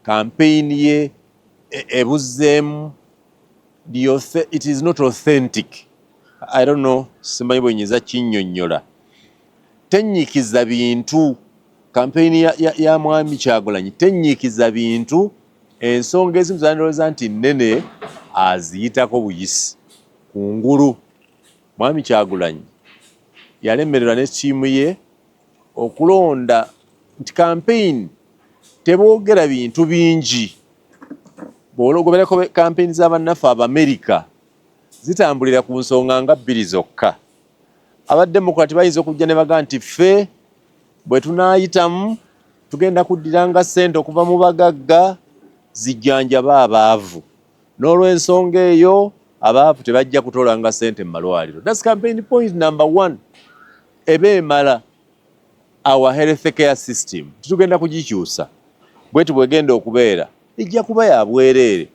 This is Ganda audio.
campaign ye ebuzzeemu it is not authentic. I don't know, simanyi bwenyinza kinnyonnyola. Tennyikiza bintu. Campaign ya Mwami Kyagulanyi tennyikiza bintu, ensonga ezimu zandowooza nti nnene aziyitako buyisi. Kungulu Mwami Kyagulanyi yalemererwa ne ttiimu ye okulonda nti campaign teboogera bintu bingi. Bw'ologoberako campaign z'abannaffe Abamerica zitambulira ku nsonga nga 2 zokka. Abaddemokrati bayinza okujja ne baga nti ffe bwe tunaayitamu tugenda kuddiranga ssente okuva mu bagagga zijjanjaba abaavu. N'olw'ensonga eyo abaavu tebajja kutoolanga ssente mu malwaliro. That's campaign point number 1. Eba emala our health care system. Tutugenda kugikyusa. Bwetu bwegenda okubeera ijja kuba ya bwereere.